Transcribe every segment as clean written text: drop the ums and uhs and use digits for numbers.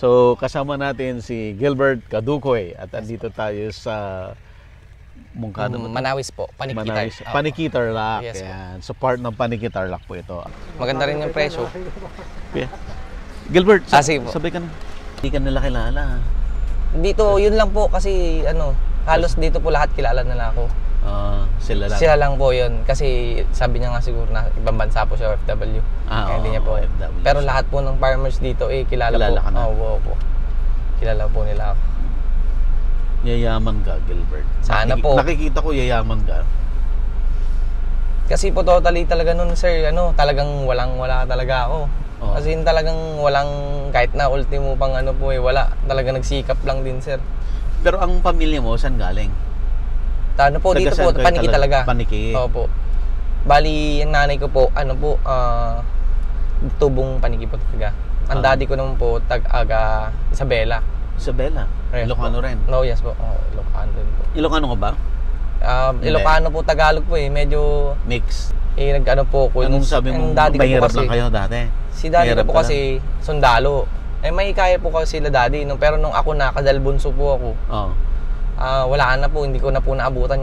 So kasama natin si Gilbert Caducoy at andito tayo sa Mungkado Manawis po, Panikitar. Panikitarlac. Yes, yan. So part ng Panikitarlac po ito. Maganda rin yung presyo. Yeah. Gilbert, sige po. sabay ka na. Hindi ka nila kilala. Dito, yun lang po kasi halos dito po lahat kilala nila ako. Sila lang. Sila lang po yun. Kasi sabi niya nga siguro na ibang bansa po siya, OFW. Kaya hindi niya po. OFW. Pero lahat po ng farmers dito kilala po. Ka na. Oo. Kilala po nila ako. Yayaman ka, Gilbert. Sana po. Nakikita ko yayaman ka. Kasi po totally talaga nun, sir, talagang wala talaga ako. Kasi talagang walang, kahit na ultimo pang wala. Talagang nagsikap lang din, sir. Pero ang pamilya mo, saan galing? Dito po, Paniki talaga. Paniki. Opo. Bali, yung nanay ko po, tubong Paniki po talaga. Ang daddy ko naman po, taga Isabela. Isabela? Yes, Ilocano rin? No, yes po. Ilocano din po. Ilocano ka ba? Ilocano po, Tagalog po medyo... Mix? Po ko. Anong sabi mo, mahirap lang kayo dati? Si daddy ko po kasi sundalo. May kaya po kasi sila daddy. Pero nung ako nakadalbunso po ako, wala na po. Hindi ko na po naabutan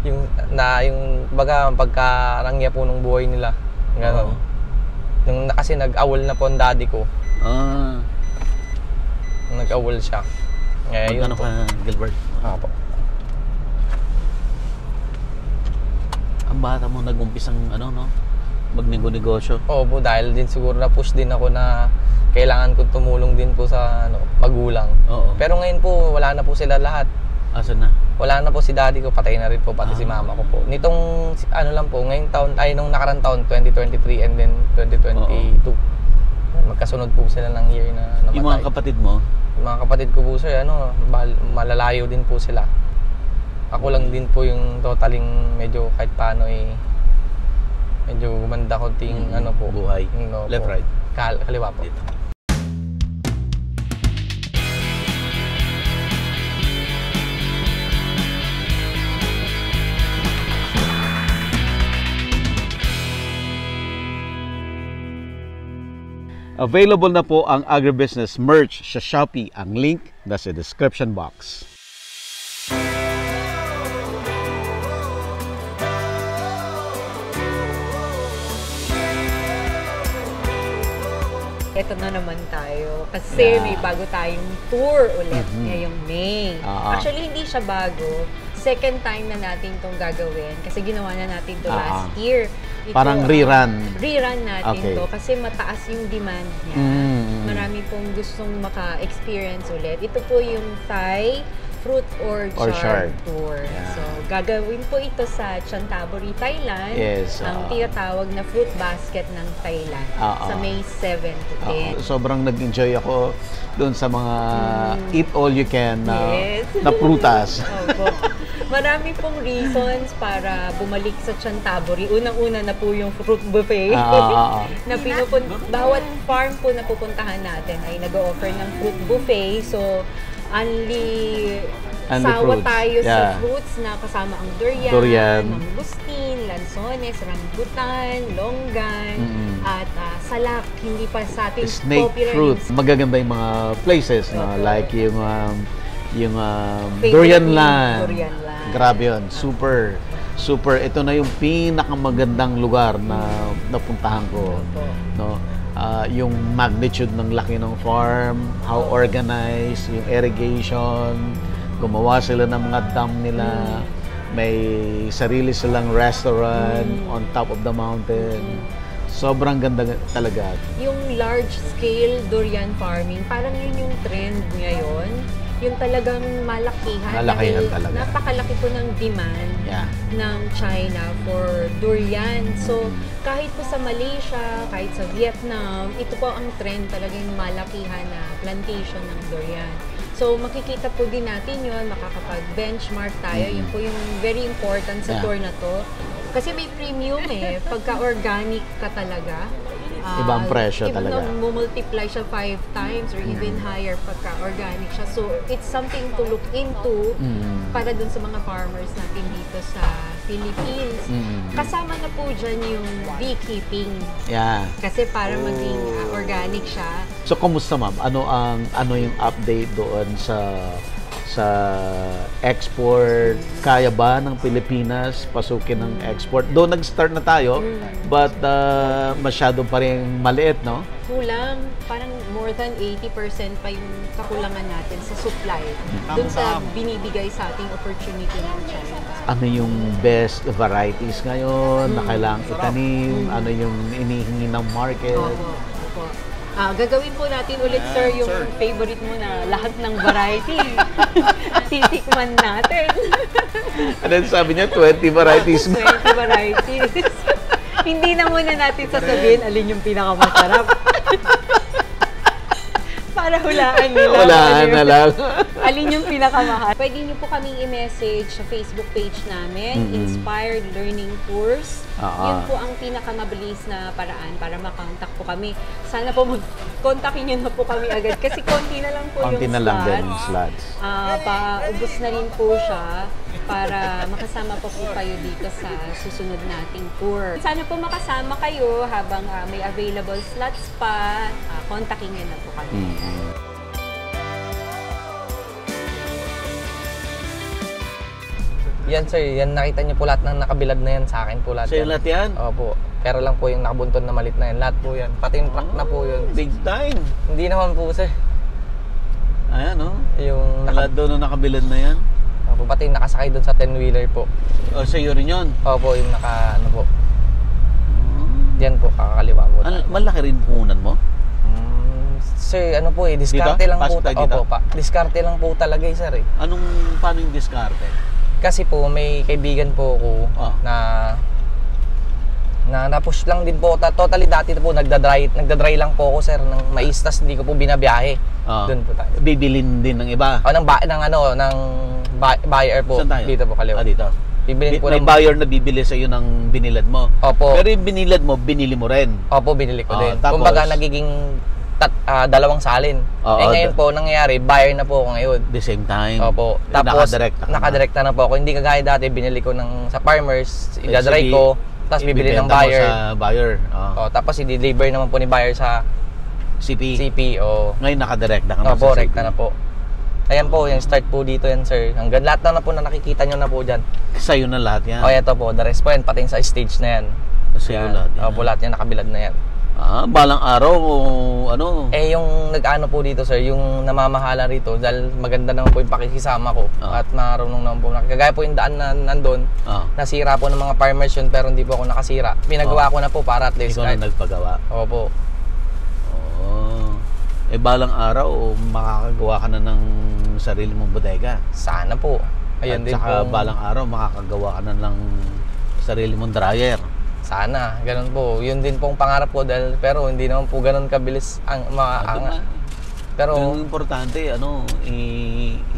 yung baga, pagkarangya po ng buhay nila. Ganon. Kasi nag-awol na po ang daddy ko. Nag-awol siya. Magkano ka, Gilbert? Po. Ang bata mo nag-umpisang magnego-negosyo. Po, dahil din siguro na push din ako na kailangan ko tumulong din po sa magulang. Oo. Pero ngayon po wala na po sila lahat. Asan na? Wala na po si daddy ko, patay na rin po pati si mama ko po. Nitong lang po, ngayong taon nung nakarang taon 2023 and then 2022. Magkasunod po sila ng year na namatay. Yung mga kapatid mo? Yung mga kapatid ko po sir, malalayo din po sila. Ako lang din po yung totaling medyo kahit paano medyo gumanda konting po. Buhay. Left, right? Kaliwa po. Dito. Available na po ang agribusiness merch sa Shopee. Ang link nasa description box. Ito na naman tayo kasi may bago tayong tour ulit ngayong May. Actually, hindi siya bago. Second time na natin itong gagawin kasi ginawa na natin ito last year. Parang rerun. Rerun natin to kasi mataas yung demand niya. Marami pong gustong maka-experience ulit. Ito po yung Thai Fruit Orchard Tour. Yeah. So, gagawin po ito sa Chanthaburi, Thailand. Yes. Ang tinatawag na fruit basket ng Thailand sa May 7 to 10. Sobrang nag-enjoy ako doon sa mga eat all you can na prutas. Marami pong reasons para bumalik sa Chanthaburi. Unang-una na po yung fruit buffet. Na bawat farm po na pupuntahan natin ay nag-o-offer ng fruit buffet. So, only sawa tayo sa fruits na kasama ang durian, mangustin, lansones, rambutan, longgan, at salak. Hindi pa sa atin snake popular fruit. Magaganda yung mga places, like yung Durian Land. Grabe yun. Super. Ito na yung pinakamagandang lugar na napuntahan ko. Yung magnitude ng laki ng farm, how organized, yung irrigation, gumawa sila ng mga dam nila, may sarili silang restaurant on top of the mountain. Sobrang ganda talaga. Yung large scale durian farming, parang yun yung trend ngayon. Yung talagang malakihan. Malakihan talaga. Napakalaki po ng demand ng China for durian. So, kahit po sa Malaysia, kahit sa Vietnam, ito po ang trend talagang malakihan na plantation ng durian. So, makikita po din natin yun, makakapag-benchmark tayo. Yun po yung very important sa tour na to. Kasi may premium pagka-organic ka talaga. Ibang presyo talaga. Multiply siya 5 times or even higher pagka-organic siya. So, it's something to look into para dun sa mga farmers natin dito sa Philippines. Kasama na po dyan yung beekeeping. Yeah. Kasi para maging organic siya, So kumusta ma'am? Ano yung update doon sa export? Kaya ba ng Pilipinas pasukin ng export? Doon nag-start na tayo, but masyado pa rin maliit, no? Kulang, parang more than 80% pa yung kakulangan natin sa supply doon sa binibigay sa ating opportunity ng China. Ano yung best varieties ngayon na kailangang itanim? Ano yung inihingi ng market? Opo. Gagawin po natin ulit, sir, yung favorite mo na lahat ng variety. Titikman natin. Ano sabi niya? 20 varieties. 20 varieties. Hindi na muna natin sasabihin alin yung pinakamasarap. Para hulaan nila. Hulaan na lang. Alin yung pinakamahal. Pwede niyo po kaming i-message sa Facebook page namin, Inspired Learning Tours. Yun po ang pinakamabilis na paraan para makontak po kami. Sana po kontakin niyo na po kami agad kasi konti na lang po konti yung na slots. lang din yung slots. Paubos na rin po siya para makasama pa po kayo dito sa susunod nating tour. Sana po makasama kayo habang may available slots pa. Kontakin niyo na po kami. Yan sir, yan nakita niyo po lahat ng nakabilad na yan sa akin po lahat. Sa'yo lahat yan? Opo. Pero lang po yung nakabunton na malit na yan. Lahat po yan. Pati yung truck na po yun. Big time! Hindi naman po sir. Ayan, no? Yung Lahat doon na nakabilad na yan? Opo, pati yung nakasakay doon sa 10-wheeler po. O, sa'yo rin yun? Opo, yung ano po. Yan po, kakaliwa mo. Malaki rin puhunan mo? Sir, ano po diskarte lang po. Opo, diskarte lang po talaga sir eh. Paano yung diskarte? Kasi po, may kaibigan po ako na na-push lang din po. Totally dati po, nagda-dry lang po ako sir ng mais, tas hindi ko po binabiyahe. Doon po tayo. Bibilin din ng iba? Ng buyer po. Saan tayo? Dito po kaliwa. Dito. Bibilin po may buyer na bibili sa iyo ng binilad mo. Opo. Pero yung binilad mo, binili mo rin. Opo, binili ko din. Tapos, kumbaga nagiging dalawang salin. Ngayon po, nangyayari, buyer na po ako ngayon. The same time. Opo. Tapos, nakadirekta na po ako. Hindi kagaya dati, binili ko sa farmers, idadry ko, tapos bibili ng buyer. Sa buyer. Tapos i-deliver naman po ni buyer sa CP. Ngayon nakadirekta ka na Opo, sa CP. rekta na po. Ayan po, yung start po dito yan, sir. Hanggang lahat na po na nakikita nyo na po dyan. Sa'yo na lahat yan? Ito po, the rest po yan, pati sa stage na yan. Sa'yo lahat yan? Opo, lahat yan, nakabilad na yan. Balang araw o ano? Yung nag-ano po dito sir, yung namamahala rito dahil maganda naman po yung pakikisama ko at marunong naman po. Kagaya po yung daan na nandun, nasira po ng mga farmers yun pero hindi po ako nakasira. Pinagawa ko na po para at least. Ikaw na nagpagawa? Opo. Balang araw makakagawa ka na ng sarili mong bodega? Sana po. Ayun din saka po. Balang araw makakagawa ka na ng sarili mong dryer? Sana, ganun po. Yun din pong pangarap ko dahil pero hindi naman po ganun kabilis ang mga pero yung importante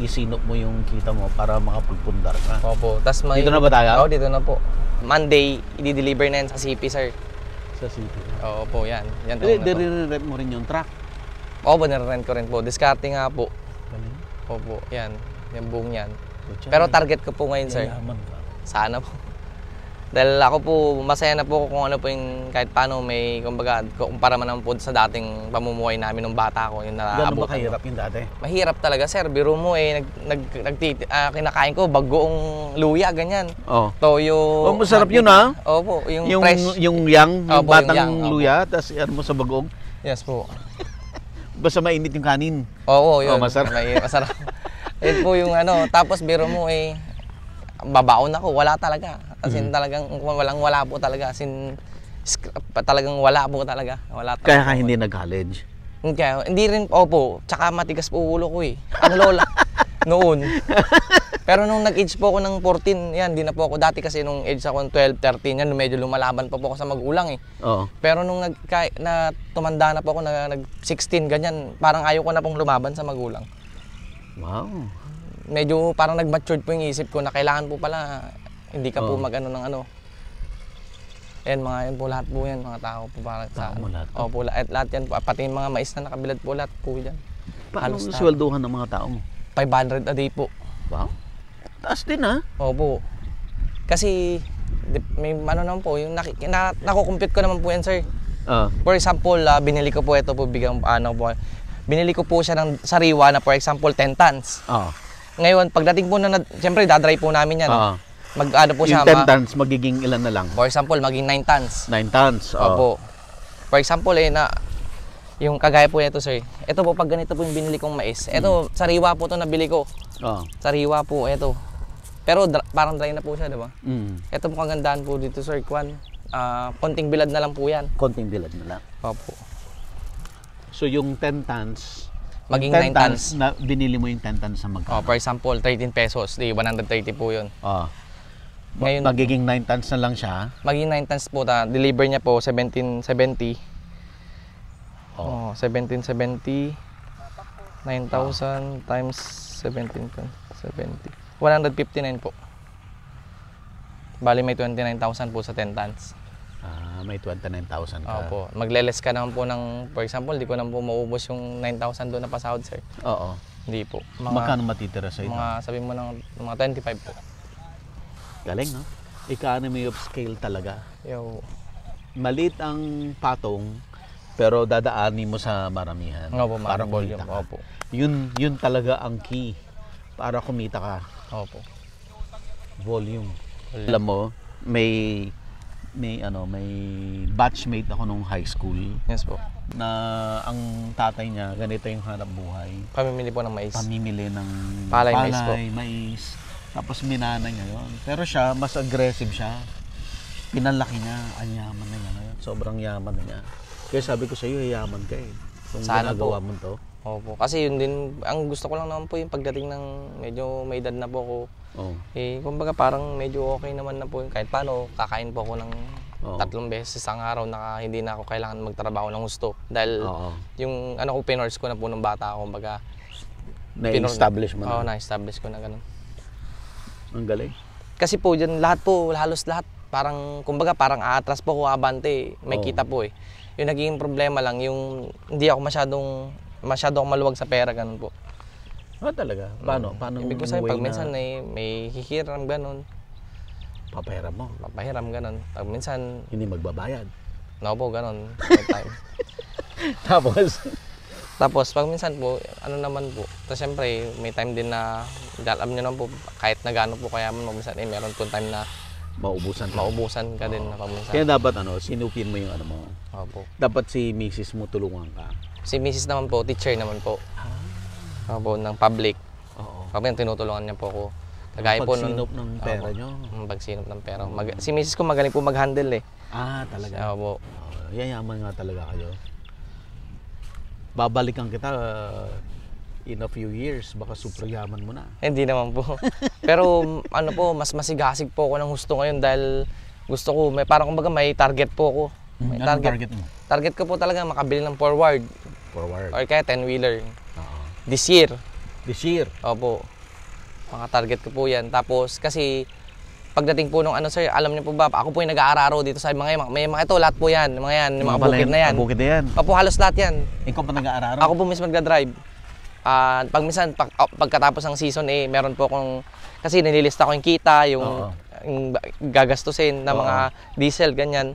isinop mo yung kita mo para makapagpundar ka. Opo. Dito na ba tayo? Dito na po. Monday, i-deliver na yan sa CP, sir. Sa CP? Opo, yan. Dire-rent mo rin yung truck? Opo, nire-rent ko rin po. Diskarte nga po. Opo, yan. Yung buong yan. Pero target ko po ngayon, sir. Sana po. Dahil ako po, masaya na po kung ano po yung kahit paano may, kumbaga, kumpara man naman po sa dating pamumuhay namin nung bata ko. Yung gano'n ba kahirap yung dati? Mahirap talaga, sir. Biro mo kinakain ko bagoong luya, ganyan. Toyo. Masarap yun ha? Opo, yung fresh. Yung batang luya, tapos mo sa bagoong? Yes po. Basta mainit yung kanin? Oo, yun. Masarap. Masarap. Yun po yung tapos biro mo babaon ako, wala talaga. As in talagang wala po talaga. As in talagang wala po talaga. Wala talaga. Kaya ka hindi nag-college? Kaya, hindi rin, opo. Tsaka matigas po ulo ko Ang lola. Noon. Pero nung nag-age po ako ng 14, yan, di na po ako. Dati kasi nung age ako 12, 13, yan, medyo lumalaban pa po ako sa magulang Oo. Pero nung tumanda na po ako, nag-16, ganyan, parang ayaw ko na pong lumaban sa magulang. Wow. Medyo parang nag-matured po yung isip ko na kailangan po pala hindi ka po mag-ano ng ano. Ayan yan po lahat po yan, mga tao po para sa lahat. Opo, lahat yan po. Pati yung mga mais na nakabilad po lahat po yan. Paano swelduhan ng mga tao mo? 500 a day po. Wow. Taas din ha? Opo. Kasi may naman po, yung nakukompute ko naman po yan, sir. For example, binili ko po ito po, binili ko po siya ng sariwa na for example 10 tons. Ngayon, pagdating po siyempre dadry po namin yan. Mag-ano po siya. Yung 10 tons, magiging ilan na lang? For example, maging 9 tons. 9 tons, Opo. For example, yung kagaya po nito, sir. Ito po, pag ganito po yung binili kong mais. Ito, sariwa po ito nabili ko. Sariwa po, ito. Pero parang dry na po siya, di ba? Ito po kagandahan po dito, sir. Konting bilad na lang po yan. Konting bilad na lang. Opo. So yung 10 tons, maging 9 tons. Na binili mo yung 10 tons sa magkano? For example, 13 pesos. Di, 130 po yun. Ngayon, magiging 9 tons na lang siya. Magiging 9 tons po. Deliver niya po 1770. 1770. 9,000 times 17 tons. 70. 159 po. Bali may 29,000 po sa 10 tons. May 29,000 ka. Opo. Magle-less ka naman po ng, for example, di ko naman po maubos yung 9,000 doon na pasahod, sir. Oo. Hindi po. Magkano matitira sa ito? Sabi mo ng mga 25 po. Galing, no? Economy of scale talaga. Yo. Maliit ang patong, pero dadaanin mo sa maramihan. Opo, para volume. kumita ka. Opo. Yun talaga ang key para kumita ka. Opo. Volume. Alam mo, may batchmate ako nung high school. Yes po. Na ang tatay niya, ganito yung hanap buhay. Pamimili po ng mais. Pamimili ng palay mais po. Mais. Tapos minana niya yun. Pero siya, mas aggressive siya. Pinalaki niya, ang yaman na niya ngayon. Sobrang yaman na niya. Kaya sabi ko sa iyo, yaman ka eh. Kung ginagawa mo to. Opo. Kasi yun din, ang gusto ko lang naman po yung pagdating ng medyo may edad na po ako. Kumbaga parang medyo okay naman na po yung kahit paano, kakain po ako ng 3 beses isang araw na hindi na ako kailangan magtrabaho ng gusto. Dahil yung pinors ko na po nung bata ako, kumbaga. Na-establish mo na? Na-establish ko na ganun. Ang galing. Kasi po dyan, halos lahat, kumbaga parang aatras po ako abante, may kita po eh. Yung naging problema lang, yung hindi ako masyado maluwag sa pera, ganun po. Talaga? Paano? Ibig ko sabihin, pag minsan may hihiram, ganun. Papahiram mo? Papahiram, ganun. Pag minsan... Hindi magbabayad? No po, ganun. May time. Tapos, pag minsan po, naman po. Tapos siyempre, may time din na, alam nyo naman po, kahit na gano'n po kaya minsan, meron po time na maubusan ka din na paminsan. Kaya dapat sinupin mo yung mo. Opo. Dapat si Mrs. mo tulungan ka. Si Mrs. naman po, teacher naman po. Opo, ng public. Kami tinutulungan niya po ako. Kagaya po pagsinop ng pera nyo. Pagsinop ng pera. Si Mrs. ko magaling po mag-handle eh. Talaga? Opo. Yayaman nga talaga kayo. Babalikan kita in a few years, baka super yaman mo na. Hindi naman po. Pero mas masigasig po ako ng gusto ngayon dahil gusto ko, parang kumbaga may target po ako. Anong target mo? Target ko po talaga makabili ng forward. Or kaya 10-wheeler. This year. Opo. Mga target ko po yan. Tapos kasi pagdating po nung sir, alam niyo po ba, ako po yung nag-aararo dito sa may mga ito, lahat po yan. Yung mga bukid na yan. Bukid na yan? Opo, halos lahat yan. Ikaw pa nag-aararo? Ako po mismo nagda-drive. Pag minsan, pagkatapos ng season, meron po akong, kasi nililista ko yung kita, yung gagastusin na mga diesel, ganyan.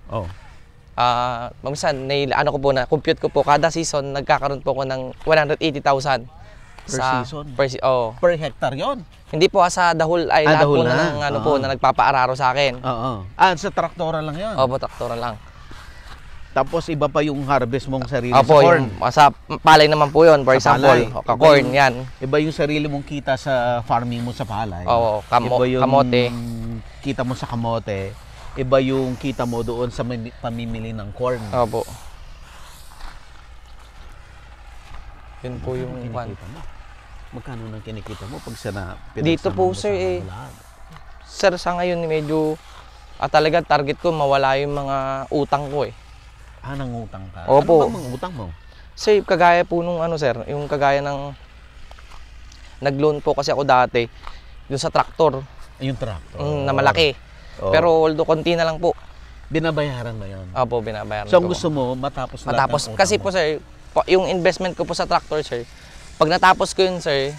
Minsan, ko po na, compute ko po, kada season, nagkakaroon po ako ng 180,000. Per season? Per hectare yon? Hindi po, sa dahol ay lahat po na nagpapaararo sa akin. Sa traktora lang yun? Opo, traktora lang. Tapos iba pa yung harvest mong sarili sa corn? Sa palay naman po yun, for example. Corn, yan. Iba yung sarili mong kita sa farming mo sa palay. Iba yung kamote. Kita mo sa kamote. Iba yung kita mo doon sa pamimili ng corn. Opo. Yun po yung kinikita mo. Magkano nang kinikita mo pag dito po sir Sir, sa ngayon medyo talaga target ko mawala yung mga utang ko eh. Nangutang ka? Opo. Ano bang mga utang mo? Sir, kagaya po nung sir, yung kagaya ng nag-loan po kasi ako dati doon sa traktor. Yung traktor? Na malaki. Pero although konti na lang po. Binabayaran mo yun? Opo, binabayaran ko. So ang gusto mo matapos lahat ng utang kasi mo? Po sir, yung investment ko po sa tractor sir, pag natapos ko yun sir,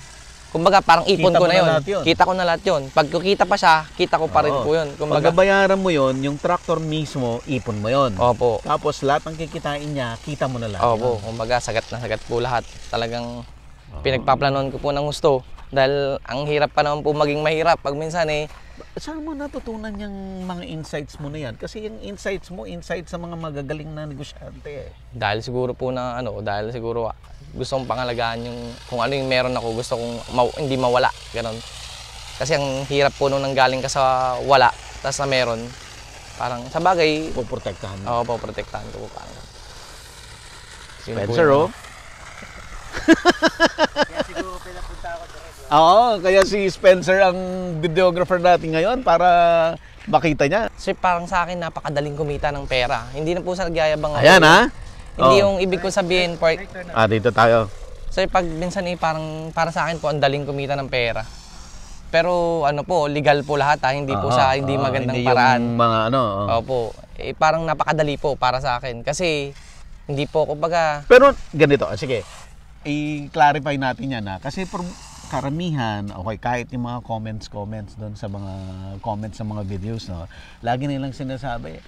Kumbaga parang ipon Kita ko mo na na yun. lahat yun. Kita ko na lahat yun. Pag kukita pa siya, kita ko pa rin po yun. Kumbaga, pagbayaran mo yun, yung tractor mismo, ipon mo yun. Opo. Tapos lahat ng kikitain niya, kita mo na lahat. Opo. Kumbaga sagat na sagat po lahat. Talagang pinagpaplanon ko po ng gusto. Dahil ang hirap pa naman po maging mahirap. Pag minsan saan mo natutunan yung mga insights mo na yan? Kasi yung insights mo, insights sa mga magagaling na negosyante. Dahil siguro po na dahil siguro gusto kong pangalagaan yung kung ano yung meron ako, gusto kong hindi mawala, ganon. Kasi ang hirap po nung nanggaling ka sa wala, tas na meron, parang sa bagay, Poprotektahan mo. oo, poprotektahan ko po parang. Spencer, oh. Kaya siguro pinapunta ako doon. Oo, kaya si Spencer ang videographer natin ngayon para makita niya. So parang sa akin, napakadaling kumita ng pera. Hindi na po sa nagyayabang ako. Ayan, ha? Hindi yung ibig ko sabihin, Dito tayo. so pag minsan parang para sa akin po, ang daling kumita ng pera. Pero ano po, legal po lahat hindi po sa hindi magandang hindi paraan. Yung mga Opo, parang napakadali po para sa akin. Kasi hindi po, kumbaga, Pero ganito, sige, i-clarify natin yan kasi karamihan, okay, kahit yung mga comments doon sa mga comments sa mga videos, no, lagi nilang sinasabi,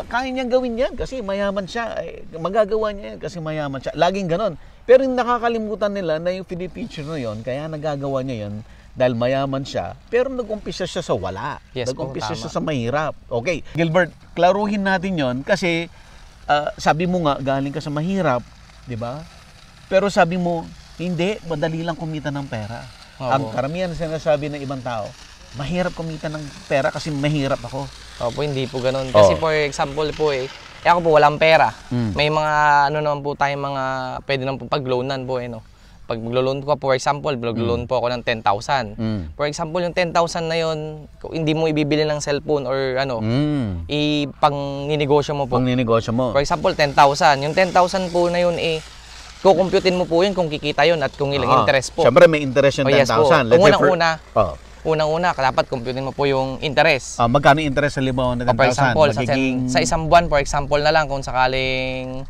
kaya niyang gawin yan kasi mayaman siya, magagawa niya yan kasi mayaman siya. Laging ganon. Pero yung nakakalimutan nila na yung feature na yon, kaya nagagawa niya yon dahil mayaman siya, pero nag-umpisa siya sa wala. Yes, Nag-umpisa po, siya sa mahirap. Okay, Gilbert, klaruhin natin yon kasi sabi mo nga, galing ka sa mahirap, di ba? Pero sabi mo, hindi, madali lang kumita ng pera. Ang karamihan sinasabi ng ibang tao, mahirap kumita ng pera kasi mahirap ako. opo, hindi po ganun. Kasi for example po ako po walang pera. May mga naman po tayong mga pwede naman po pag-loanan po no. Pag maglo-loan ko for example, maglo-loan po ako ng 10,000. For example, yung 10,000 na yon, hindi mo ibibili ng cellphone or ipang-ninegosyo mo po. Pang-ninegosyo mo. For example, 10,000. Yung 10,000 po na yun kukumputin mo po yun kung kikita yun at kung ilang interest po. Siyempre may interest yung 10,000. Yes po. Kung unang-una, dapat computin mo po yung interest. Magkano interest sa libaw na 10,000? For example, magiging... sa isang buwan, for example na lang, kung sakaling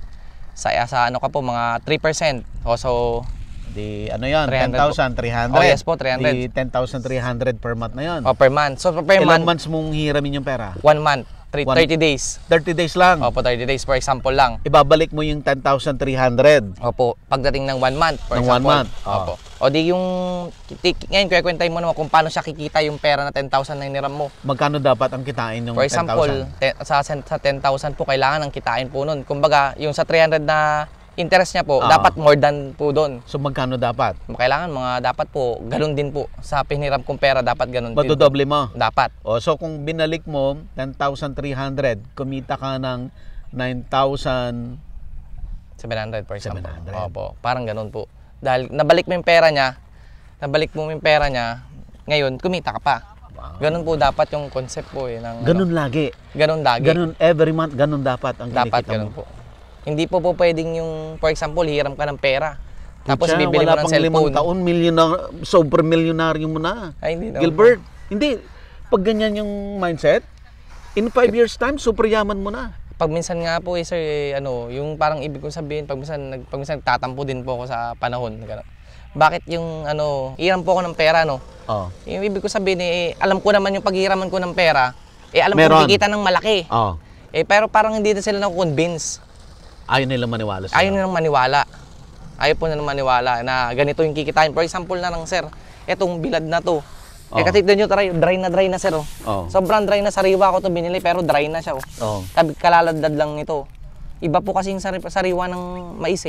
sa mga 3%. So, di ano yan, 300 10,300. Oh, yes po, 300. Di 10,300 per month na yun. per month. So, per Ilang month, months mong hiramin yung pera? 1 month. 30 days. 30 days lang. Opo, 30 days, for example lang. Ibabalik mo yung 10,300. Opo, pagdating ng 1 month, for ng example. 1 month. Opo. O di yung, ngayon, kwentahin mo naman kung paano siya kikita yung pera na 10,000 na hiniram mo. Magkano dapat ang kitain yung 10,000? For example, sa 10,000 po, kailangan ang kitain po nun. Kumbaga, yung sa 300 na interest niya po, dapat more than po doon. So magkano dapat? Kailangan dapat po, ganun din po. Sa piniram kong pera, dapat ganun din. Madodoble mo? Dapat. So kung binalik mo 10,300, kumita ka ng 9,700 for example. 700. Opo, parang ganun po. Dahil nabalik mo yung pera niya, ngayon kumita ka pa. Wow. Ganun po dapat yung concept po ganun lagi. Ganun lagi. Ganun every month, ganun dapat ang dapat kinikita ganun mo. po. Hindi po pwedeng yung, for example, hiram ka ng pera. Tapos Pucha, bibili mo ng cellphone. Wala pang 5 taon, super milyonaryo mo na. Ay, hindi naman Gilbert, hindi. Pag ganyan yung mindset, in 5 years time, super yaman mo na. Pag minsan nga po sir, yung parang ibig kong sabihin, pag minsan tatampo din po ako sa panahon. Bakit yung hiram po ako ng pera, Yung ibig ko sabihin, alam ko naman yung paghiraman ko ng pera, alam ko kikita ng malaki. Pero parang hindi na sila na-convince. Ayaw nilang maniwala sila. Ayaw po nilang maniwala na ganito yung kikitain. For example na lang, sir, etong bilad na to. Katito nyo, dry na sir. Sobrang dry na, sariwa ko to binili pero dry na siya. Kalaladad lang ito. Iba po kasi yung sariwa ng mais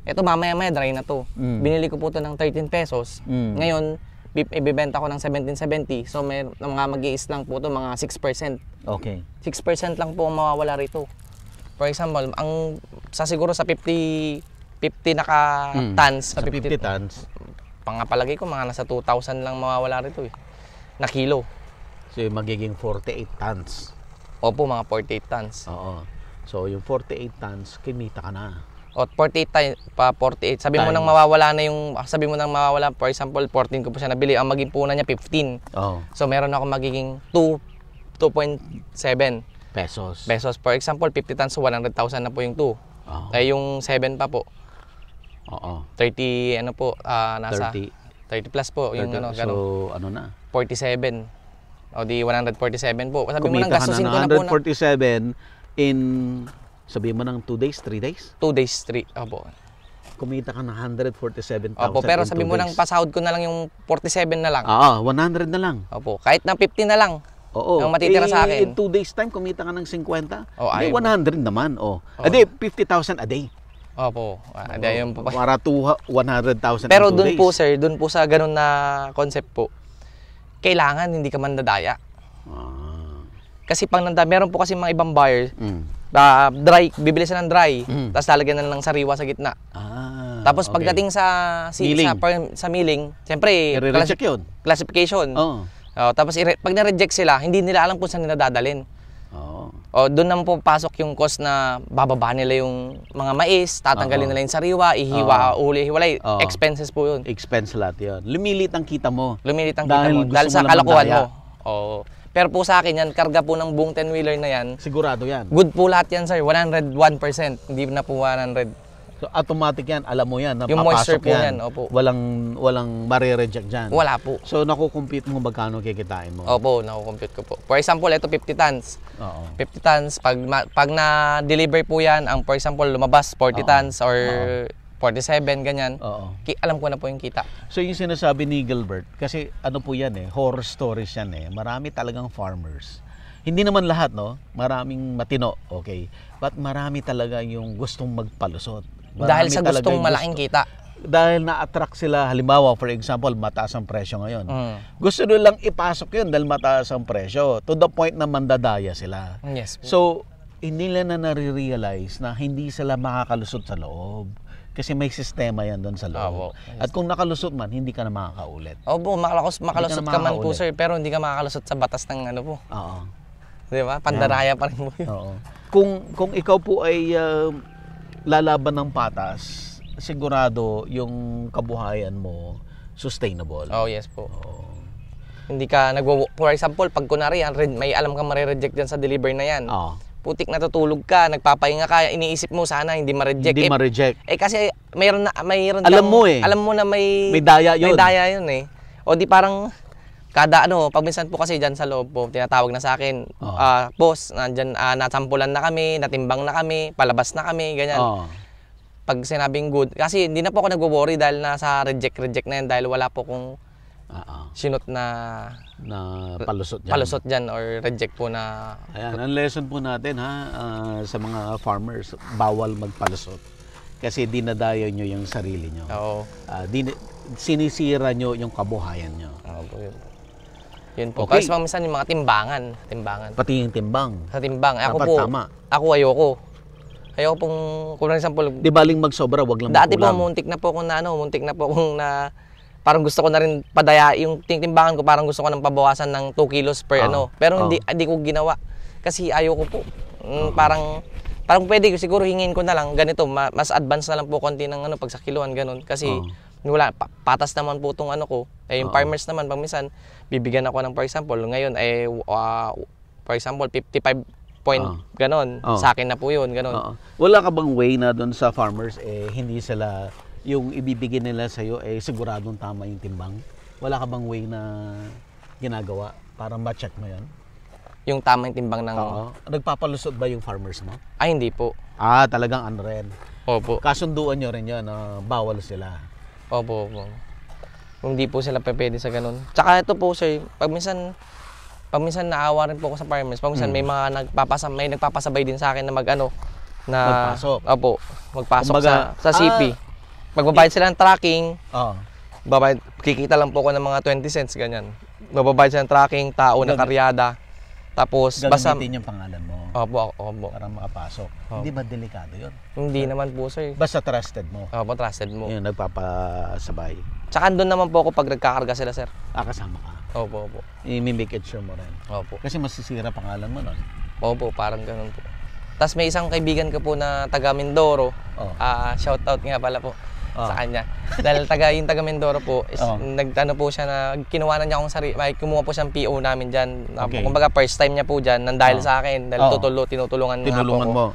Ito mamaya-maya dry na to. Binili ko po to ng 13 pesos. Ngayon, ibibenta ko ng 17.70. So may mga mag-iis lang po to, mga 6%. Okay. 6% lang po ang mawawala rito. For example, siguro sa 50 tons, sa 50 tons, pangapalagay ko mga nasa 2,000 lang mawawala rito na kilo. So magiging 48 tons. Opo, mga 48 tons. Oo. So yung 48 tons, kinita ka na. O 48 Sabi mo nang mawawala na for example 14 ko po siya nabili, ang maging punan niya 15. So meron ako magiging 2.7 pesos. For example, 50 tons, so 100,000 na po yung 2. Yung 7 pa po. 30 nasa 30 30 plus po, yung ano, So, gano'n. ano na? 47. O di 147 po. Sabi mo nang Kumita ka gastusin na ko ng na po na 147 in, sabi mo ng 2 days, 3 days? 2 days, 3. Opo. Kumita ka ng 147,000 Opo, pero in sabi 2 mo nang days. pasahod ko na lang yung 47 na lang. 100 na lang. Opo, kahit na 50 na lang. Oo. Ang matitira sa akin. In 2 days time, kumita ka ng 50. Oh, Hindi, ayaw 100 naman. Edi, 50,000 a day. Opo. Ayun po. Para 100,000 Pero in 2 dun days. po sir, dun po sa ganun na concept po, kailangan hindi ka mandadaya. Kasi pang meron po kasi mga ibang buyer, dry, bibili sila ng dry, tapos lalagyan na lang sariwa sa gitna. Tapos okay. pagdating sa Milling. sa milling, siyempre I-reject yun. classification. Tapos pag na-reject sila, hindi nila alam kung saan nila dadalhin. O doon naman po pasok yung cost na bababa nila yung mga mais, tatanggalin nila yung sariwa, hiwalay. Expenses po yun. Expense lahat yun. Lumilit ang kita mo. Lumilit ang kita mo gusto dahil sa mo lang kalokohan mo. mandaya. Oo. Pero po sa akin yan, karga po ng buong 10-wheeler na yan. Sigurado yan. Good po lahat yan sir, 101%. Hindi na po 100. So, automatic yan, alam mo yan. Yung moisture Napapasok po yan, opo. Walang marireject dyan. Wala po. So, nakukompute mo magkano kikitain mo. Opo, nakukompute ko po. For example, ito 50 tons. 50 tons, pag na-deliver po yan, ang for example, lumabas 40 tons or 47, ganyan. Alam ko na po yung kita. So, yung sinasabi ni Gilbert, kasi ano po yan horror stories yan Marami talagang farmers. Hindi naman lahat, no? Maraming matino, okay? But marami talaga yung gustong magpalusot. Dahil sa gustong malaking kita. Dahil na-attract sila, halimbawa, for example, mataas ang presyo ngayon. Gusto nilang ipasok yun dahil mataas ang presyo. To the point na mandadaya sila. Yes. So, hindi nila na nare-realize na hindi sila makakalusot sa loob. Kasi may sistema yan doon sa loob. At kung nakalusot man, hindi ka na makakaulit. Opo, makalusot ka man po sir, pero hindi ka makakalusot sa batas ng ano po. Di ba? Pandaraya pa rin mo yun. Kung ikaw po ay lalaban ng patas, sigurado yung kabuhayan mo sustainable. Yes po. Hindi ka for example, pag kunwari may alam kang mare-reject dyan sa deliver na yan. Putik natutulog ka, nagpapahinga ka, iniisip mo sana hindi ma-reject. Hindi ma-reject. Kasi mayroon alam mo alam mo na may daya yun. May daya yun O di parang kada pag minsan po kasi dyan sa loob po, tinatawag na sa akin, boss, nandyan, nasampulan na kami, natimbang na kami, palabas na kami, ganyan. Pag sinabing good, kasi hindi na po ako nagwo-worry dahil nasa reject na yan, dahil wala po kong sinot na palusot dyan or reject po na. Ayan, ang lesson po natin sa mga farmers, bawal magpalusot. Kasi dinadayo nyo yung sarili nyo. Sinisira nyo yung kabuhayan nyo. Yun po. Kasi minsan yung mga timbangan. Pati yung timbang. Sa timbang. Ako dapat po, tama. Ayoko pong, kung example, di baling magsobra, wag lang dati makulang. po, muntik na po kung na, parang gusto ko na rin padaya, yung timbangan ko, parang gusto ko nang pabawasan ng 2 kilos per Pero hindi ko ginawa. Kasi ayoko po. Parang pwede, siguro hingin ko na lang, ganito, mas advance na lang po konti ng pag sa kiluan, ganun. Kasi, wala, patas naman po itong ko. Yung farmers naman, pag minsan, bibigyan ako ng, for example, ngayon, for example, 55 point, ganon. Sa akin na po yun, ganon. Wala ka bang way na doon sa farmers, hindi sila, yung ibibigay nila sa'yo, siguradong tama yung timbang? Wala ka bang way na ginagawa para ma-check mo yun? Yung tama yung timbang ng... Nagpapalusot ba yung farmers mo? Ay, hindi po. Talagang ano rin. Opo. Kasunduan nyo rin yun, bawal sila. Opo. Kung hindi po sila pwede sa ganun. Tsaka ito po sir, pag minsan naawa rin po ako sa farmers, pag minsan may mga nagpapasabay din sa akin na magpasok. Opo, magpasok kumbaga, sa CP. Magbabayad sila ng tracking. Babayad, kikita lang po ako ng mga 20 cents ganyan. Magbabayad sila ng tracking, tao na karyada. Tapos gagamitin yung pangalan mo. Opo. Para makapasok. Hindi ba delikado yun? Hindi naman po sir. Basta trusted mo. Opo, trusted mo. Yun, nagpapasabay. Tsaka doon naman po ako pag nagkakarga sila sir. Kasama ka. Opo. I-make it sure mo rin. Opo. Kasi masisira pangalan mo nun. Opo, parang ganun po. Tapos may isang kaibigan ko po na taga Mindoro. Shout out nga pala po sa kanya. Dahil yung taga Mindoro po, nagtano po siya na kinuha na niya akong kumuha po siyang PO namin diyan. Kumbaga first time niya po diyan nang dahil sa akin, dahil tinutulungan niya po ako. Mo.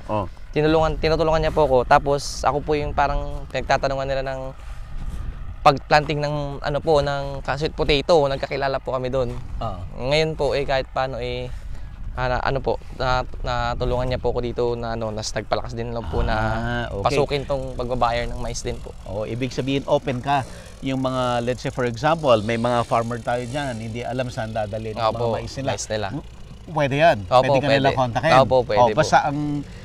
Tinutulungan niya po ako. Tapos ako po yung parang pinagtatanungan nila ng pagplanting ng ano po ng sweet potato, nagkakilala po kami doon. Ngayon po kahit paano ano po natulungan niya po ako dito na nas nagpalakas din lang po na pasukin tong pagbabayar ng mais din po. Ibig sabihin open ka. Yung mga, let's say for example, may mga farmer tayo dyan, hindi alam saan dadalhin yung mga mais nila. Pwede yan. Pwede ka nila kontakin. Pwede basta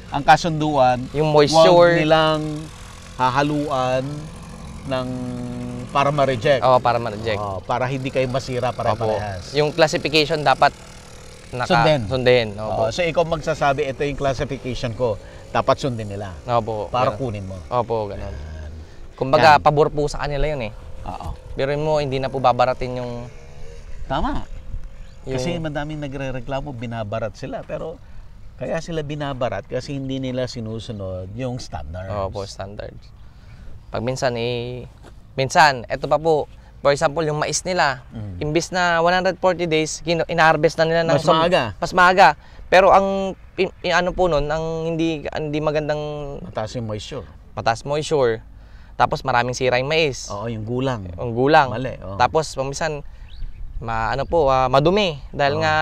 ang kasunduan, yung moisture, huwag nilang hahaluan ng para ma-reject. Para ma-reject. Para hindi kayo masira para-parehas. Yung classification dapat sundin. So ikaw magsasabi, ito yung classification ko, dapat sundin nila. Para ganun. kunin mo. Ganun. Kumbaga, pabor po sa kanila yun Pero mo, hindi na po babaratin yung... Tama. Kasi madaming nagre-reklamo, binabarat sila. Pero kaya sila binabarat kasi hindi nila sinusunod yung standards. Standards. Pag minsan, eto pa po, for example, yung mais nila, imbis na 140 days, ina-harvest na nila ng... Mas maaga. Pero ang ano po nun, ang hindi magandang... Mataas yung moisture. Mataas moisture. Tapos maraming sira yung mais. Yung gulang. Yung gulang. Mali. Tapos minsan madumi dahil nga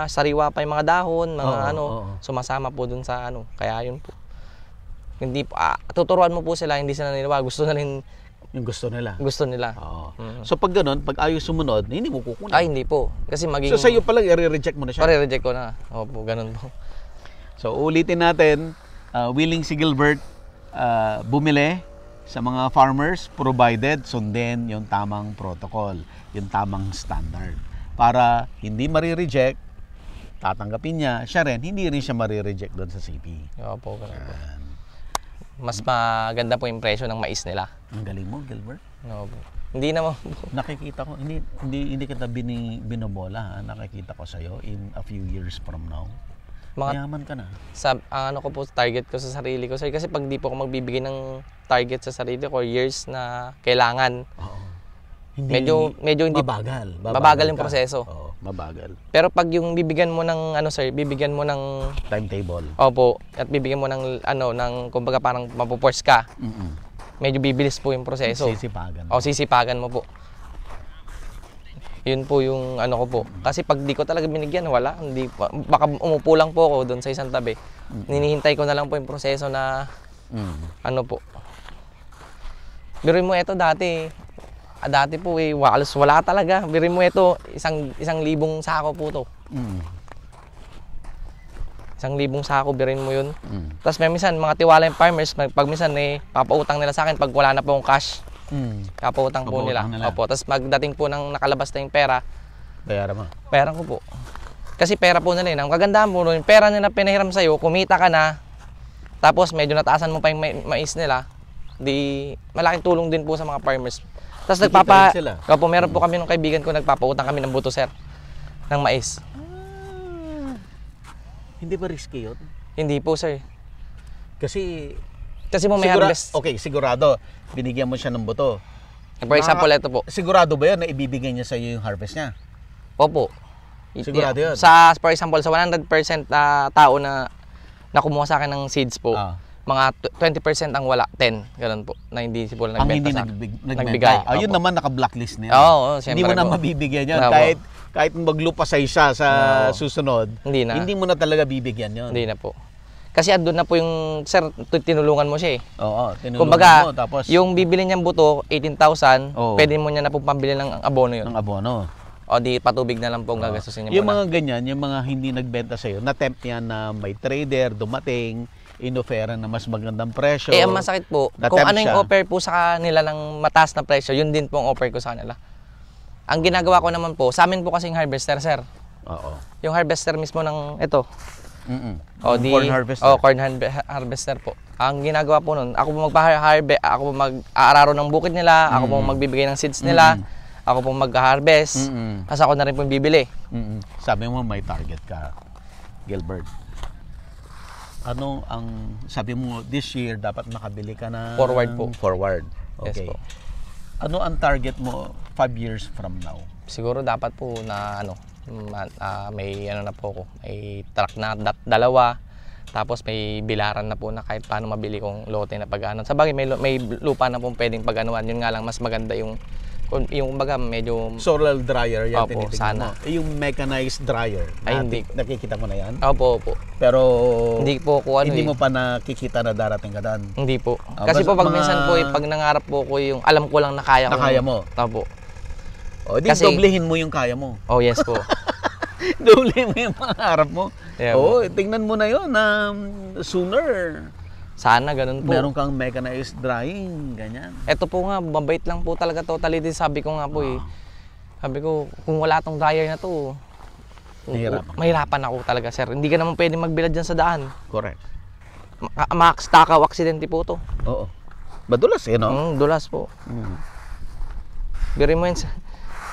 sariwa pa yung mga dahon, mga sumasama po dun sa Kaya yun po. Hindi tuturuan mo po sila, hindi sila naniwala. Gusto na rin yung gusto nila. Mm-hmm. So pag ganun, pag ayaw sumunod, hindi mo kukunin. Hindi po. Kasi maging... So sa'yo pala, i-reject mo na siya? I-reject ko na. Ganun po. So ulitin natin, willing si Gilbert bumili sa mga farmers provided sundin yung tamang protocol, yung tamang standard. Para hindi marireject, tatanggapin niya, siya rin, hindi rin siya marireject doon sa city. Ganun po. Mas maganda po yung presyo ng mais nila. Ang galing mo, Gilbert. Hindi naman. Nakikita ko, hindi kita binobola, nakikita ko sa'yo in a few years from now. Mayaman ka na. Ano ko po, target ko sa sarili ko. Kasi pag di po ako magbibigay ng target sa sarili ko, years na kailangan, medyo hindi mabagal yung proseso. Mabagal. Pero pag yung bibigyan mo ng bibigyan mo ng timetable. At bibigyan mo ng kumbaga parang mapoforce ka. Medyo bibilis po yung proseso. Sisipagan mo po. Yun po yung ko po. Kasi pag di ko talaga binigyan, wala. Baka umupo lang po ako doon sa isang tabi. Ninihintay ko na lang po yung proseso na po. Biruin mo ito dati po wala talaga. Biruin mo ito, 1,000 sako po to. 1,000 sako, biruin mo yun. Tapos may minsan, mga tiwala yung farmers, pag minsan papautang nila sa akin pag wala na po akong cash. Papautang po nila. Tapos magdating po ng nakalabas na yung pera, bayaran ko po. Kasi pera po nila ang kagandahan po yung pera nila pinahiram sa'yo, kumita ka na, tapos medyo nataasan mo pa yung mais nila, malaking tulong din po sa mga farmers. Tapos meron po kami ng kaibigan ko, nagpapautang kami ng buto, sir, ng mais. Hindi ba risky yun? Hindi po, sir. Kasi mo may harvest. Sigurado, binigyan mo siya ng buto. For example, ito po. Sigurado ba yun na ibibigay niya sa iyo yung harvest niya? Opo. Sigurado yun? For example, sa 100% tao na kumuha sa akin ng seeds po, mga 20% ang wala, 10, ganun po, na hindi po nagbenta sa akin. Nagbigay. Ayun naman, naka-blacklist niya. Hindi mo na mabibigyan yun. Kahit maglupasay siya sa susunod, hindi mo na talaga bibigyan yun. Hindi na po. Kasi andun na po yung, sir, tinulungan mo siya tinulungan kumbaga, mo. Tapos, yung bibili niyang buto, 18,000, pwede mo niya na po pambili ng abono yun. Ng abono. Di patubig na lang po ang gagastusin niya yung mga ganyan, yung mga hindi nagbenta sa'yo, na-tempt yan na may trader, dumating, inoferan na mas magandang presyo. Ang masakit po, kung ano yung offer po sa kanila ng mataas na presyo, yun din po ang offer ko sa kanila. Ang ginagawa ko naman po, sa amin po kasing harvester, sir. Yung harvester mismo ng ito. Corn harvester. Corn harvester po. Ang ginagawa po nun, ako po magpa-harvest, ako po mag-aararo ng bukid nila, ako po magbibigay ng seeds nila, ako po mag-harvest, kasi ako na rin po bibili. Sabi mo may target ka, Gilbert. Ano ang, sabi mo, this year dapat makabili ka na forward po. Forward. Okay. Yes po. Ano ang target mo 5 years from now? Siguro dapat po na may na po ako. May truck na dalawa. Tapos may bilaran na po na kahit paano mabili kong lote na pag-ano. Sa bagay, may lupa na po pwedeng pag-anuan. Yun nga lang, mas maganda yung kumbaga medyo... Solar dryer yan Opo, sana. mo. Yung mechanized dryer. Ay, hindi. Nakikita mo na yan? Opo. Pero... Hindi po ko hindi mo pa nakikita na darating ka doon? Hindi po. Kasi po pag minsan po, pag nangarap po ko yung alam ko lang na kaya ko. Na kaya mo? Opo. O, di doblehin mo yung kaya mo. Oh, yes po. Doblehin mo yung pangarap mo. Yeah, Oo, tingnan mo na yun na sooner. Sana ganun po. Meron kang mechanized drying, ganyan. Ito po nga, mabait lang po talaga totally din. Sabi ko nga po sabi ko, kung wala tong dryer na to, mahirapan ako talaga, sir. Hindi ka naman pwede magbilad dyan sa daan. Correct. Max takaw aksidente po to. Oo. Madulas no? Dulas po. Pero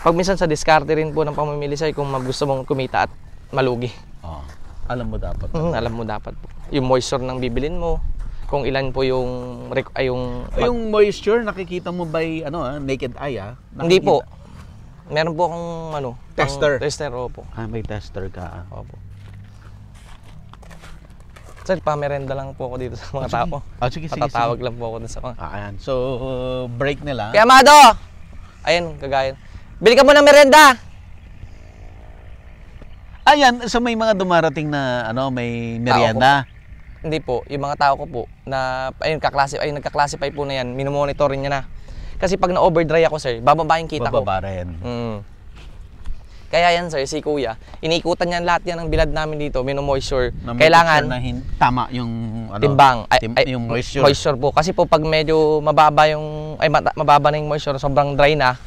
pag minsan sa diskarte rin po ng pamimili, sir, kung gusto mong kumita at malugi. Alam mo dapat. Alam mo dapat po. Yung moisture ng bibilin mo, kung ilan po yung yung moisture nakikita mo by naked eye Hindi po. Meron po akong tester. Tester po. May tester ka. Opo. Sir, pamerenda lang po ako dito sa mga tao. Sige. Patatawag lang po ako dun sa mga. Ayan. So, break nila. Kaya Amado! Ayan, kagayan. Bili ka mo ng merenda! Ayan, so may mga dumarating na may merienda. Hindi po, yung mga tao ko po na nagka-classify po na yan, minomonitorin niya na. Kasi pag na-overdry ako, sir, bababa yung kita ko. Bababa rin. Kaya yan, sir, si Kuya, iniikutan niya lahat yan ng bilad namin dito, mino-moisture. Kailangan tama yung timbang, yung moisture. Moisture po. Kasi po pag medyo mababa mababa na yung moisture, sobrang dry na,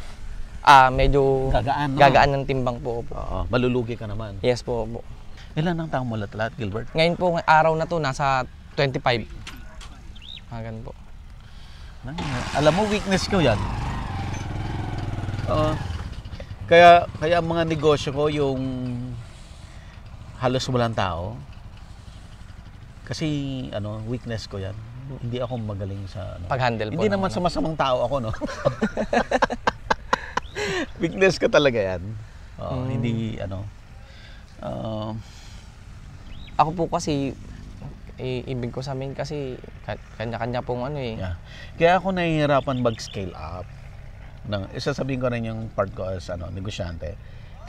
medyo gagaan ng timbang po. Oo, malulugi ka naman. Yes po. Ilan ang taong mo lahat, Gilbert? Ngayon po, araw na to, nasa 25. Ganun po. Alam mo, weakness ko yan. Kaya mga negosyo ko yung halos walang tao. Kasi weakness ko yan. Hindi ako magaling sa pag-handle po. Hindi naman sa masamang tao ako, no? Weakness ko talaga yan. Hindi ako po kasi ibig ko sabihin kasi kanya-kanya pong Yeah. Kaya ako nahihirapan mag-scale up. Isasabihin ko rin yung part ko as negosyante.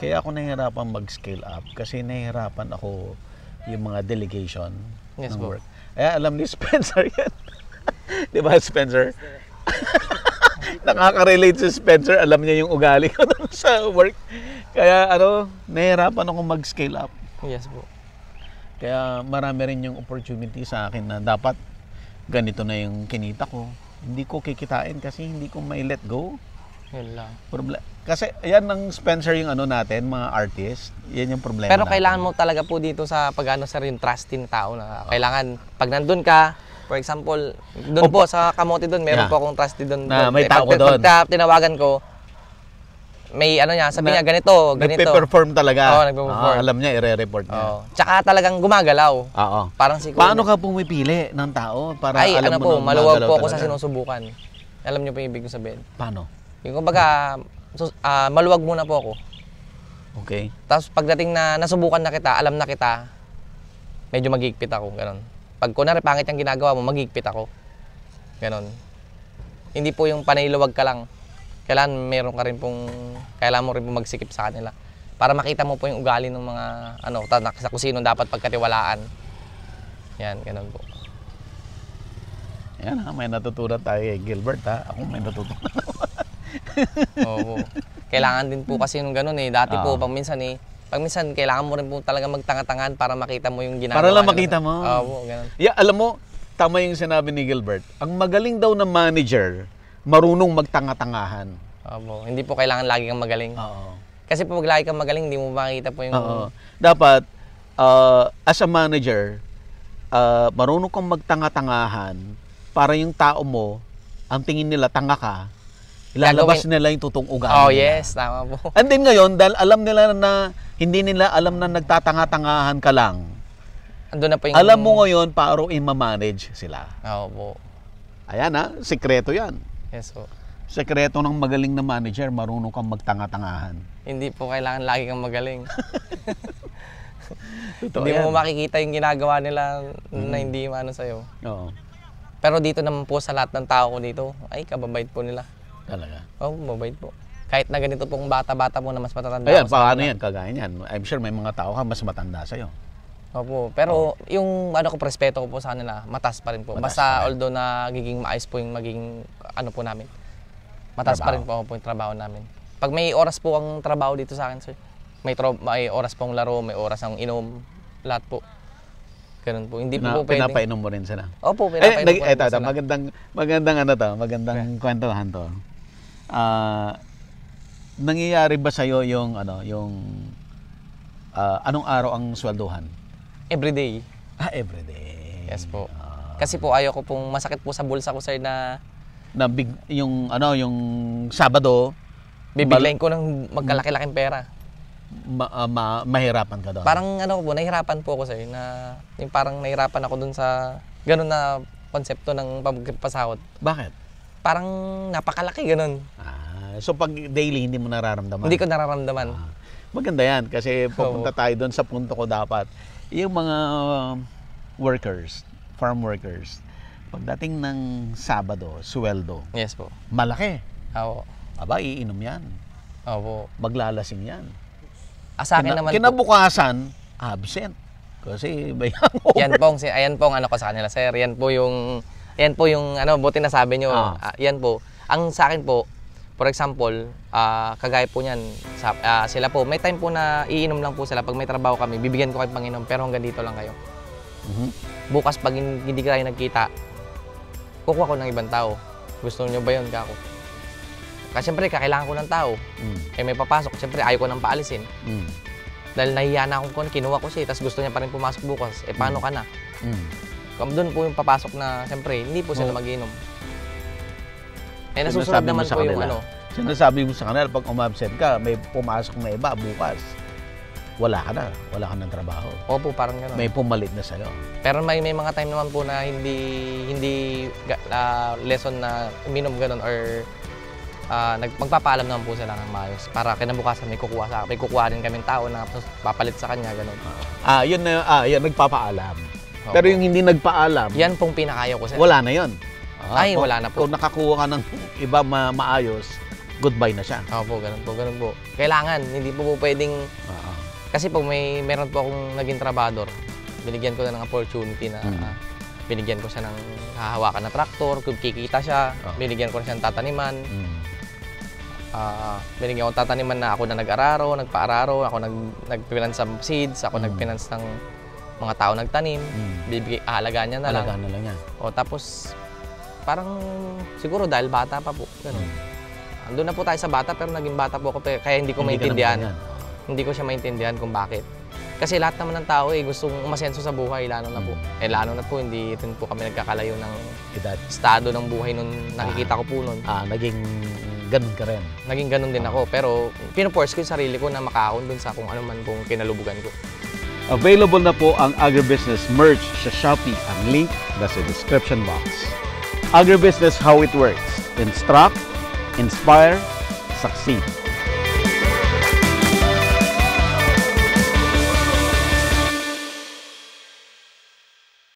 Kaya ako nahihirapan mag-scale up kasi nahihirapan ako yung mga delegation ng work. Alam ni Spencer yan. Di ba, Spencer? Nakaka-relate si Spencer. Alam niya yung ugali ko sa work. Kaya nahihirapan ako mag-scale up. Yes po. Kaya marami rin yung opportunity sa akin na dapat ganito na yung kinita ko. Hindi ko kikitain kasi hindi ko may let go. Yun lang. Kasi yan ng Spencer yung natin, mga artist. Yan yung problema. Pero natin. kailangan mo talaga po dito sa sir, yung trusting tao na kailangan pag nandun ka, for example, doon po sa Kamote doon, meron po akong trusted doon. May tao ko doon. Pag tinawagan ko, may sabi niya ganito. Nagpe-perform talaga. Oo, nagpe-perform. Alam niya, i-re-report niya. Tsaka talagang gumagalaw. Oo. Parang si Paano ka pumipili ng tao para alam mo na maluwag po ako sa sinusubukan. Alam niyo po yung ibig ko sabihin. Paano? Yung kumbaga, maluwag muna po ako. Okay. Tapos pagdating na nasubukan na kita, alam na kita, medyo magigpit ako, ganon. Pag kunwari pangit yung ginagawa mo, magigpit ako. Ganon. Hindi po yung panayluwag ka lang. Kailangan mo rin pong magsikip sa kanila. Para makita mo po yung ugali ng mga, sa kusino dapat pagkatiwalaan. Yan, ganon po. Yan may natutunan tayo kay Gilbert Ako may natutunan. Oo. Kailangan din po kasi nung gano'n Dati po, pag minsan kailangan mo rin po talaga magtanga-tangan para makita mo yung ginagawa. Para lang makita mo. Oo, gano'n. Yeah, alam mo, tama yung sinabi ni Gilbert. Ang magaling daw na manager, marunong magtanga-tangahan. Oo. Hindi po kailangan lagi kang magaling. Oo. Kasi pag lagi kang magaling, hindi mo makita po yung... Oo. Dapat, as a manager, marunong kang magtanga-tangahan para yung tao mo, ang tingin nila tanga ka, ilalabas nila yung totoong ugali. Oh, yes. Tama po. And then ngayon, dahil alam nila na, hindi nila alam na nagtatanga-tangahan ka lang. Andun na po yung... Alam mo ngayon, paano i-manage sila. Oo po. Ayan sikreto yan. Yes po. Sekreto ng magaling na manager, marunong kang magtanga-tangahan. Hindi po kailangan lagi kang magaling. Totoo Hindi yan. mo makikita yung ginagawa nila na hindi maano sa'yo. Oo. Pero dito naman po sa lahat ng tao ko dito, ay kababait po nila. Talaga. Oo, mabait po. Kahit na ganito pong bata-bata po na mas matatanda Ayan, ako sa paano kanila. yan? Kagaya niyan. I'm sure may mga tao ka mas matanda sa'yo. Opo, pero yung ano ko, respeto ko po sa kanila, mataas pa rin po. Mataas Basta pa rin. although na giging maayos po yung maging ano po namin. Mataas pa rin po yung trabaho namin. Pag may oras po ang trabaho dito sa akin, sir. May oras pong laro, may oras ang inom, lahat po. Ganun po. Hindi po pwedeng. Pinapainom mo rin sila. Opo, pinapainom po rin po sila. Magandang ano to, magandang kwentuhan to. Nangyayari ba sa'yo yung anong araw ang swelduhan? Everyday. Everyday. Yes po. Kasi po ayaw ko pong masakit po sa bulsa ko, sir, na yung Sabado, bibiglayin ko ng magkalaki-laking pera. mahirapan ka doon. Parang ano po, nahihirapan po ako, sir, na yung parang nahihirapan ako dun sa ganun na konsepto ng pagpasahod. Bakit? Parang napakalaki ganun. So pag daily hindi mo nararamdaman? Hindi ko nararamdaman. Maganda yan kasi pupunta tayo doon sa punto ko dapat. Yung mga workers, farm workers, pagdating ng Sabado, sweldo, Yes po. malaki. Opo. Aba, iinom yan. Opo. Maglalasing yan. Sa akin naman po, Kinabukasan, absent. Kasi may ayan pong ano ko sa kanila, sir. Yan po yung ano, buti na sabi nyo. Yan po. Ang sa akin po, for example, kagaya po niyan, sila po, may time po na iinom lang po sila. Pag may trabaho kami, bibigyan ko kayo Panginoon, pero hanggang dito lang kayo. Bukas pag hindi kayo nagkita, kukuha ko ng ibang tao. Gusto niyo ba yun, kako? Kasi siyempre, kakailangan ko ng tao. Eh may papasok, siyempre ayaw ko nang paalisin. Dahil nahiya na akong kinuha ko siya, tapos gusto niya pa rin pumasok bukas. Eh paano ka na? Doon po yung papasok na, siyempre, hindi po sila mag-inom. Eh nasusunod naman po yung ano. Sinasabi mo sa kanila, pag umabsent ka, may pumasok na iba bukas. Wala ka ng trabaho. Opo, parang gano'n. May pumalit na sa'yo. Pero may mga time naman po na hindi lesson na uminom gano'n or magpapaalam naman po sila ng maayos. Para kinabukasan may kukuha din kaming tao na papalit sa kanya, gano'n. Yun, nagpapaalam. Opo. Pero yung hindi nagpaalam, yan pong pinakayaw ko, sir. Wala na yun. Wala na po. Kung nakakuha ka ng iba maayos, goodbye na siya. Opo, ganun po. Kailangan, hindi po pwedeng. Kasi pag meron po akong naging trabador, binigyan ko na ng opportunity na binigyan ko siya ng hahawakan na traktor, kung kikita siya, binigyan ko na siya ng tataniman. Binigyan ko ng tataniman na ako na nag-araro, nagpa-araro, ako nag-finance ng seeds, ako nag-finance ng mga tao nagtanim, aalagaan niya na lang. Aalagaan na lang niya. Tapos, parang siguro dahil bata pa po, gano'n. Andun na po tayo sa bata, pero naging bata po ako, kaya hindi ko maintindihan. Hindi ko siya maintindihan kung bakit. Kasi lahat naman ng tao gustong umasenso sa buhay, lalo na po. Lalo na po, hindi rin po kami nagkakalayo ng estado ng buhay nung nakikita ko po nun. Naging ganun ka rin. Naging ganun din ako, pero pinoforce ko yung sarili ko na makaahon dun sa kung ano man pong kinalubugan ko. Available na po ang Agribusiness merch sa Shopee. Ang link nasa description box. Agribusiness, how it works. Instruct, inspire, succeed.